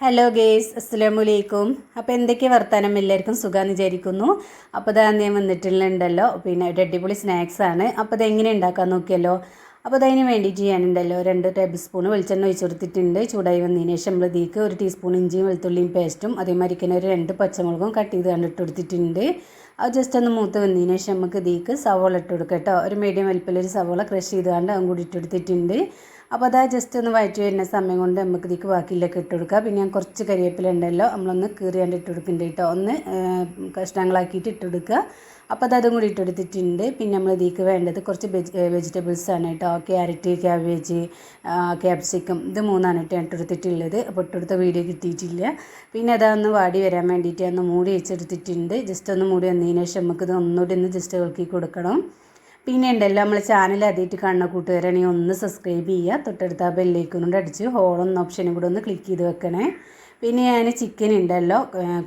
Hello guys, അസ്സലാമലൈക്കും. അപ്പോൾ എന്തൊക്കെ വർത്താനം, എല്ലാവർക്കും സുഖമാണെന്ന് വിചാരിക്കുന്നു. അപ്പോൾ ഇതാ ഞാൻ വന്നിട്ടുണ്ടല്ലോ, പിന്നെ ഒരു അടിപൊളി സ്നാക്സാണ്. അപ്പോൾ ഇതെങ്ങനെ ഉണ്ടാക്കാൻ നോക്കിയല്ലോ. അപ്പോൾ അതിന് വേണ്ടിയിട്ട് ഞാനുണ്ടല്ലോ 2 ടേബിൾ സ്പൂൺ വെളിച്ചെണ്ണ ഒഴിച്ച് കൊടുത്തിട്ടുണ്ട്. ചൂടായി വന്നതിന് ശേഷം നമ്മൾ ഇതിലേക്ക് 1 ടീസ്പൂൺ ഇഞ്ചിയും വെളുത്തുള്ളിയും പേസ്റ്റും അതേമാതിരി തന്നെ ഒരു 2 പച്ചമുളകും കട്ട് ചെയ്ത് കണ്ടിട്ട് കൊടുത്തിട്ടുണ്ട്. അത് ജസ്റ്റ് ഒന്ന് മൂത്ത് വന്നതിന് ശേഷം നമുക്ക് ഇതിലേക്ക് സവോള ഇട്ട് കൊടുക്കാം കേട്ടോ. ഒരു മീഡിയം വലിപ്പമുള്ള ഒരു സവോള ക്രഷ് ചെയ്ത് കണ്ട് അതും കൂടി ഇട്ടെടുത്തിട്ടുണ്ട്. അപ്പോൾ അതാ ജസ്റ്റ് ഒന്ന് വഴറ്റി വരുന്ന സമയം കൊണ്ട് നമുക്ക് ഇതിലേക്ക് ബാക്കിയിലേക്ക് ഇട്ട് കൊടുക്കുക. പിന്നെ ഞാൻ കുറച്ച് കരിവേപ്പില ഉണ്ടല്ലോ, നമ്മളൊന്ന് കീറിയാണ്ട് ഇട്ട് കൊടുക്കുന്നുണ്ട് കേട്ടോ. ഒന്ന് കഷ്ണങ്ങളാക്കിയിട്ട് ഇട്ട് കൊടുക്കുക. അപ്പോൾ അതും കൂടി ഇട്ടെടുത്തിട്ടുണ്ട്. പിന്നെ നമ്മൾ ഇതിലേക്ക് വേണ്ടത് കുറച്ച് വെജിറ്റബിൾസാണ് കേട്ടോ. ക്യാരറ്റ്, ക്യാബേജ്, ക്യാപ്സിക്കം, ഇത് 3 കേട്ടോ ഞാൻ ഇട്ടെടുത്തിട്ടുള്ളത്. അപ്പോൾ ഇട്ടെടുത്ത വീഡിയോ കിട്ടിയിട്ടില്ല. പിന്നെ അതൊന്ന് വാടി വരാൻ വേണ്ടിയിട്ട് ഒന്ന് മൂടി വെച്ചെടുത്തിട്ടുണ്ട്. ജസ്റ്റ് ഒന്ന് മൂടി വന്നതിന് ശേഷം നമുക്കിത് ഒന്നുകൂടി ഒന്ന് ജസ്റ്റ് ഇളക്കി കൊടുക്കണം. പിന്നെ ഉണ്ടല്ലോ, നമ്മൾ ചാനൽ ആദ്യമായിട്ട് കാണുന്ന കൂട്ടുകാരാണെങ്കിൽ ഒന്ന് സബ്സ്ക്രൈബ് ചെയ്യുക. തൊട്ടടുത്ത ബെല്ലൈക്കൺ അടിച്ച് ഹോളെന്ന ഓപ്ഷനും കൂടെ ഒന്ന് ക്ലിക്ക് ചെയ്ത് വെക്കണേ. പിന്നെ ഞാൻ ചിക്കൻ ഉണ്ടല്ലോ,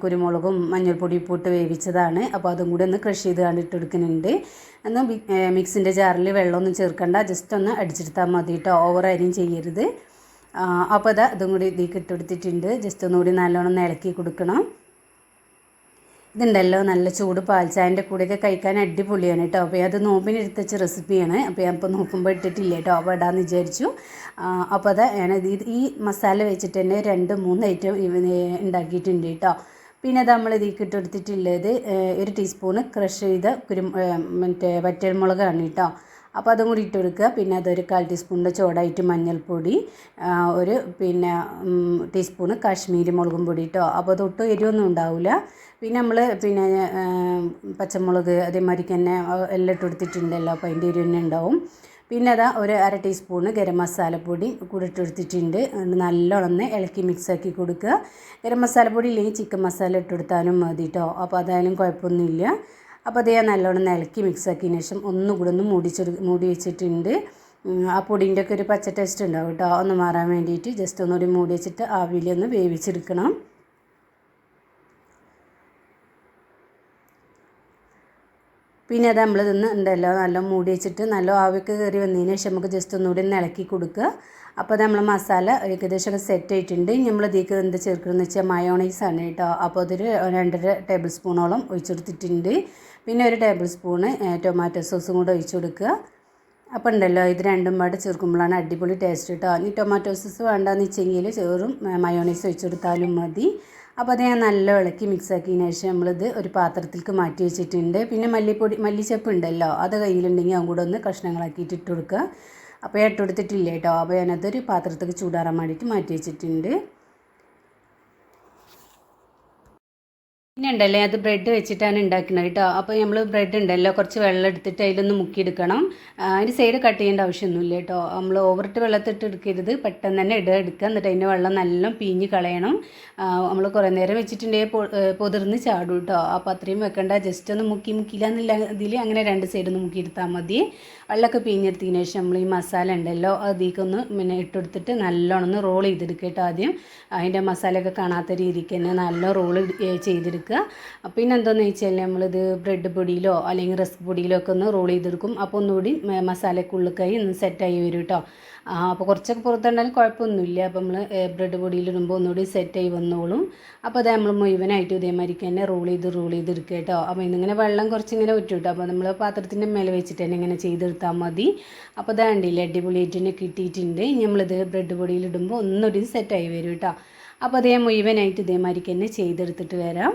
കുരുമുളകും മഞ്ഞൾപ്പൊടി ഇട്ട് വേവിച്ചതാണ്. അപ്പോൾ അതും കൂടി ഒന്ന് ക്രഷ് ചെയ്ത് കണ്ടിട്ട് എടുക്കുന്നുണ്ട്. ഒന്ന് മിക്സിൻ്റെ ജാറിൽ വെള്ളമൊന്നും ചേർക്കണ്ട, ജസ്റ്റ് ഒന്ന് അടിച്ചെടുത്താൽ മതി കേട്ടോ. ഓവർ അരിയും ചെയ്യരുത്. അപ്പോൾ അതും കൂടി ഇതിലേക്ക് ഇട്ടെടുത്തിട്ടുണ്ട്. ജസ്റ്റ് ഒന്നുകൂടി നല്ലോണം ഇളക്കി കൊടുക്കണം. ഇതുണ്ടല്ലോ, നല്ല ചൂട് പാൽച്ചായൻ്റെ കൂടെയൊക്കെ കഴിക്കാൻ അടിപൊളിയാണ് കേട്ടോ. അപ്പോൾ അത് നോമ്പിന് എടുത്തുവെച്ച റെസിപ്പിയാണ്. അപ്പോൾ ഞാൻ ഇപ്പോൾ നോക്കുമ്പോൾ ഇട്ടിട്ടില്ല കേട്ടോ. അപ്പോൾ ഇടാമെന്ന് വിചാരിച്ചു. അപ്പോൾ ഞാനത് ഈ മസാല വെച്ചിട്ട് തന്നെ 2-3 ഐറ്റം ഉണ്ടാക്കിയിട്ടുണ്ട് കേട്ടോ. പിന്നെ അത് നമ്മൾ ഇതിലേക്ക് ഇട്ടെടുത്തിട്ടുള്ളത് 1 ടീസ്പൂണ് ക്രഷ് ചെയ്ത മറ്റേ വറ്റൽമുളകാണ് കേട്ടോ. അപ്പോൾ അതും കൂടി ഇട്ട് കൊടുക്കുക. പിന്നെ അതൊരു 1/4 ടീസ്പൂണിൻ്റെ ചോടായിട്ട് മഞ്ഞൾപ്പൊടി, ഒരു ടീസ്പൂണ് കാശ്മീരി മുളകും പൊടി കേട്ടോ. അപ്പോൾ അതൊട്ടും എരിവൊന്നും ഉണ്ടാവില്ല. പിന്നെ നമ്മൾ പച്ചമുളക് അതേമാതിരി തന്നെ എല്ലാം ഇട്ട് കൊടുത്തിട്ടുണ്ടല്ലോ, അപ്പോൾ അതിൻ്റെ എരിവ് തന്നെ ഉണ്ടാവും. പിന്നെ അതാ ഒരു 1/2 ടീസ്പൂണ് ഗരം മസാലപ്പൊടി കൂടി ഇട്ട് കൊടുത്തിട്ടുണ്ട്. നല്ലോണം ഇളക്കി മിക്സാക്കി കൊടുക്കുക. ഗരം മസാലപ്പൊടി ഇല്ലെങ്കിൽ ചിക്കൻ മസാല ഇട്ട് കൊടുത്താലും മതി കേട്ടോ. അപ്പോൾ അതായാലും കുഴപ്പമൊന്നുമില്ല. അപ്പോൾ അത് ഞാൻ നല്ലോണം ഇളക്കി മിക്സാക്കിയതിന് ശേഷം ഒന്നുകൂടെ ഒന്ന് മൂടി വെച്ചിട്ടുണ്ട്. ആ പൊടിൻ്റെ ഒക്കെ ഒരു പച്ച ടേസ്റ്റ് ഉണ്ടാവും കേട്ടോ. ഒന്ന് മാറാൻ വേണ്ടിയിട്ട് ജസ്റ്റ് ഒന്നുകൂടി മൂടി വെച്ചിട്ട് ആവിയിൽ ഒന്ന് വേവിച്ചെടുക്കണം. പിന്നെ അത് നമ്മളിതൊന്ന് ഉണ്ടല്ലോ നല്ല മൂടി വെച്ചിട്ട് നല്ല ആവിയൊക്കെ കയറി വന്നതിന് ശേഷം നമുക്ക് ജസ്റ്റ് ഒന്നുകൂടി ഒന്ന് ഇളക്കി കൊടുക്കുക. അപ്പോൾ നമ്മൾ മസാല ഏകദേശമൊക്കെ സെറ്റ് ആയിട്ടുണ്ട്. നമ്മൾ ഇതിലേക്ക് എന്ത് ചേർക്കണമെന്ന് വെച്ചാൽ മയോണൈസാണ് കേട്ടോ. അപ്പോൾ അതൊരു 2.5 ടേബിൾ സ്പൂണോളം ഒഴിച്ചെടുത്തിട്ടുണ്ട്. പിന്നെ 1 ടേബിൾ സ്പൂണ് ടൊമാറ്റോ സോസും കൂടെ ഒഴിച്ചു കൊടുക്കുക. അപ്പോൾ ഉണ്ടല്ലോ, ഇത് രണ്ടും പാടെ ചേർക്കുമ്പോഴാണ് അടിപൊളി ടേസ്റ്റ് കേട്ടോ. ഇനി ടൊമാറ്റോ സോസ് വേണ്ടാന്ന് വെച്ചെങ്കിൽ ചേറും മയോണൈസ് ഒഴിച്ചു കൊടുത്താലും മതി. അപ്പോൾ അത് ഞാൻ നല്ല ഇളക്കി മിക്സാക്കിയതിന് ശേഷം നമ്മളിത് ഒരു പാത്രത്തിലേക്ക് മാറ്റി വെച്ചിട്ടുണ്ട്. പിന്നെ മല്ലിച്ചപ്പ് ഉണ്ടല്ലോ, അത് കയ്യിലുണ്ടെങ്കിൽ അതും കൂടെ ഒന്ന് കഷ്ണങ്ങളാക്കിയിട്ട് ഇട്ട് കൊടുക്കുക. അപ്പോൾ ഞാൻ ഇട്ട് കൊടുത്തിട്ടില്ല കേട്ടോ. അപ്പോൾ ഞാനതൊരു പാത്രത്തേക്ക് ചൂടാറാൻ വേണ്ടിയിട്ട് മാറ്റി വെച്ചിട്ടുണ്ട്. പിന്നെ ഉണ്ടല്ലോ, അത് ബ്രെഡ് വെച്ചിട്ടാണ് ഉണ്ടാക്കുന്നത് കേട്ടോ. അപ്പോൾ നമ്മൾ ബ്രെഡ് ഉണ്ടല്ലോ, കുറച്ച് വെള്ളം എടുത്തിട്ട് അതിലൊന്ന് മുക്കിയെടുക്കണം. അതിൻ്റെ സൈഡ് കട്ട് ചെയ്യേണ്ട ആവശ്യമൊന്നുമില്ല കേട്ടോ. നമ്മൾ ഓവറിട്ട് വെള്ളത്തിട്ട് എടുക്കരുത്, പെട്ടെന്ന് തന്നെ എടുക്കുക. എന്നിട്ട് അതിൻ്റെ വെള്ളം നല്ല പിഴിഞ്ഞ് കളയണം. നമ്മൾ കുറേ നേരം വെച്ചിട്ടുണ്ടെങ്കിൽ പൊതിർന്ന് ചാടും കേട്ടോ. അപ്പോൾ അത്രയും വെക്കണ്ട, ജസ്റ്റ് ഒന്ന് മുക്കിയില്ല ഇതിൽ അങ്ങനെ 2 സൈഡൊന്ന് മുക്കിയെടുത്താൽ മതി. വെള്ളമൊക്കെ പിഴിഞ്ഞെടുത്തതിന് ശേഷം നമ്മൾ ഈ മസാല ഉണ്ടല്ലോ അതിലേക്കൊന്ന് പിന്നെ ഇട്ടെടുത്തിട്ട് നല്ലോണം ഒന്ന് റോൾ ചെയ്തെടുക്കുക കേട്ടോ. ആദ്യം അതിൻ്റെ മസാലയൊക്കെ കാണാത്ത രീതിക്ക് തന്നെ നല്ല റോൾ ചെയ്തെടുക്കുക. പിന്നെ എന്താണെന്ന് വെച്ചാൽ നമ്മളിത് ബ്രെഡ് പൊടിയിലോ അല്ലെങ്കിൽ റസ്ക് പൊടിയിലോ ഒക്കെ ഒന്ന് റോൾ ചെയ്തെടുക്കും. അപ്പോൾ ഒന്നുകൂടി മസാലക്കുള്ളിക്കായി ഒന്ന് സെറ്റായി വരും കേട്ടോ. അപ്പോൾ കുറച്ചൊക്കെ പുറത്തുണ്ടായാലും കുഴപ്പമൊന്നുമില്ല. അപ്പോൾ നമ്മൾ ബ്രെഡ് പൊടിയിലിടുമ്പോൾ ഒന്നുകൂടി സെറ്റായി വന്നോളും. അപ്പോൾ അത് നമ്മൾ മുഴുവനായിട്ട് ഇതേമാതിരിക്ക് തന്നെ റോൾ ചെയ്തെടുക്കുക കേട്ടോ. അപ്പോൾ ഇന്നിങ്ങനെ വെള്ളം കുറച്ചിങ്ങനെ ഒറ്റും കേട്ടോ. അപ്പോൾ നമ്മൾ പാത്രത്തിൻ്റെ മേലെ വെച്ചിട്ട് തന്നെ ഇങ്ങനെ ചെയ്തെടുത്താൽ മതി. അപ്പോൾ അത് കണ്ടില്ലേ, അടിപൊളിയായിട്ട് തന്നെ കിട്ടിയിട്ടുണ്ട്. നമ്മളിത് ബ്രെഡ് പൊടിയിലിടുമ്പോൾ ഒന്നുകൂടി സെറ്റായി വരും കേട്ടോ. അപ്പോൾ അതേ മുഴുവനായിട്ട് ഇതേമാതിരിക്ക് തന്നെ ചെയ്തെടുത്തിട്ട് വരാം.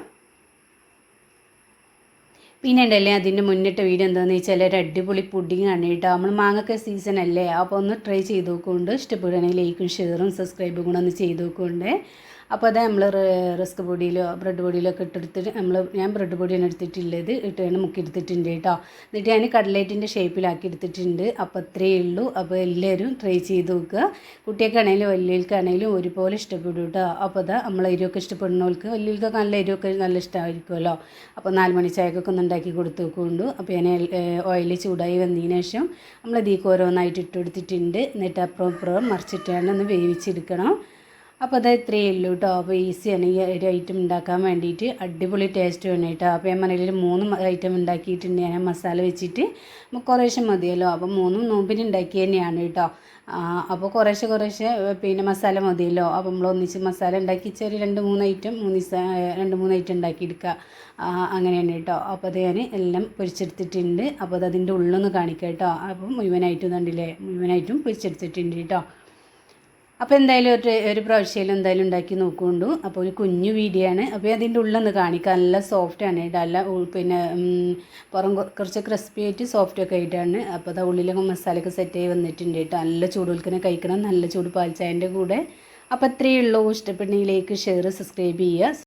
പിന്നെ ഉണ്ടല്ലേ, അതിൻ്റെ മുന്നിട്ട് വീഡിയോ എന്താണെന്ന് വെച്ചാൽ ഒരു അടിപൊളി പുഡിംഗ് ആണ് കേട്ടോ. നമ്മൾ മാങ്ങൊക്കെ സീസൺ അല്ലേ, അപ്പോൾ ഒന്ന് ട്രൈ ചെയ്ത് നോക്കുകൊണ്ട് ഇഷ്ടപ്പെടുകയാണെങ്കിൽ ലൈക്കും ഷെയറും സബ്സ്ക്രൈബും കൂടെ ഒന്ന് ചെയ്ത് നോക്കുകൊണ്ട്. അപ്പോൾ അത് നമ്മൾ റസ്ക് പൊടിയിലോ ബ്രെഡ് പൊടിയിലോ ഒക്കെ ഇട്ടെടുത്തിട്ട് ഞാൻ ബ്രെഡ് പൊടിയാണ് എടുത്തിട്ടുള്ളത്, ഇട്ടാണ് മുക്കിയെടുത്തിട്ടുണ്ട് കേട്ടോ. എന്നിട്ട് ഞാൻ കട്ട്ലേറ്റിൻ്റെ ഷേപ്പിലാക്കി എടുത്തിട്ടുണ്ട്. അപ്പോൾ അത്രയേ ഉള്ളൂ. അപ്പോൾ എല്ലാവരും ട്രൈ ചെയ്ത് നോക്കുക. കുട്ടികൾക്കാണെങ്കിലും വലിയവർക്കാണെങ്കിലും ഒരുപോലെ ഇഷ്ടപ്പെടും കേട്ടോ. അപ്പോൾ അതാ നമ്മൾ എരിവൊക്കെ ഇഷ്ടപ്പെടുന്നവർക്ക്, വലിയവർക്കൊക്കെ നല്ല എരിവൊക്കെ നല്ല ഇഷ്ടമായിരിക്കുമല്ലോ. അപ്പോൾ 4 മണി ചായക്കൊക്കെ ഒന്ന് ഉണ്ടാക്കി കൊടുത്ത് നോക്കുകൊണ്ട്. അപ്പോൾ ഞാൻ ഓയിൽ ചൂടായി വന്നതിന് ശേഷം നമ്മൾ ഇതിലേക്ക് ഓരോന്നായിട്ട് ഇട്ട് കൊടുത്തിട്ടുണ്ട്. എന്നിട്ട് അപ്പുറം മറിച്ചിട്ടാണ് ഒന്ന് വേവിച്ചെടുക്കണം. അപ്പോൾ അത് ഇത്രയേ ഉള്ളൂ കേട്ടോ. അപ്പോൾ ഈസിയാണ് ഈ ഒരു ഐറ്റം ഉണ്ടാക്കാൻ വേണ്ടിയിട്ട്, അടിപൊളി ടേസ്റ്റ് വേണം കേട്ടോ. അപ്പോൾ ഞാൻ പറഞ്ഞതിൽ 3 ഐറ്റം ഉണ്ടാക്കിയിട്ടുണ്ട്. ഞാൻ മസാല വെച്ചിട്ട് കുറേശ്ശെ മതിയല്ലോ. അപ്പോൾ 3 നോമ്പിന് ഉണ്ടാക്കി തന്നെയാണ് കേട്ടോ. അപ്പോൾ കുറേശ്ശെ പിന്നെ മസാല മതിയല്ലോ. അപ്പോൾ നമ്മൾ ഒന്നിച്ച് മസാല ഉണ്ടാക്കി ചെറിയ 2-3 ഐറ്റം 2-3 ഐറ്റം ഉണ്ടാക്കിയെടുക്കുക. അങ്ങനെയാണ് കേട്ടോ. അപ്പോൾ അത് ഞാൻ എല്ലാം പൊരിച്ചെടുത്തിട്ടുണ്ട്. അപ്പോൾ അത് അതിൻ്റെ ഉള്ളൊന്ന് കാണിക്കാം കേട്ടോ. അപ്പം മുഴുവനായിട്ടും കണ്ടില്ലേ, മുഴുവനായിട്ടും പൊരിച്ചെടുത്തിട്ടുണ്ട് കേട്ടോ. അപ്പോൾ എന്തായാലും ഒരു പ്രാവശ്യം എന്തായാലും ഉണ്ടാക്കി നോക്കുകൊണ്ടു. അപ്പോൾ ഒരു കുഞ്ഞു വീഡിയോ ആണ്. അപ്പോൾ അതിൻ്റെ ഉള്ളൊന്ന് കാണിക്കാം. നല്ല സോഫ്റ്റാണ് കേട്ടോ. അല്ല പിന്നെ പുറം കുറച്ച് ക്രിസ്പി ആയിട്ട് സോഫ്റ്റൊക്കെ ആയിട്ടാണ്. അപ്പോൾ അത് ഉള്ളിലൊക്കെ മസാലയൊക്കെ സെറ്റ് ആയി വന്നിട്ടുണ്ട് കേട്ടോ. നല്ല ചൂടുകൾക്കിനെ കഴിക്കണം, നല്ല ചൂട് പാൽച്ചായൻ്റെ കൂടെ. അപ്പോൾ അത്രയേ ഉള്ളൂ. ഇഷ്ടപ്പെട്ടെങ്കിൽ ലൈക്ക്, ഷെയർ, സബ്സ്ക്രൈബ് ചെയ്യുക.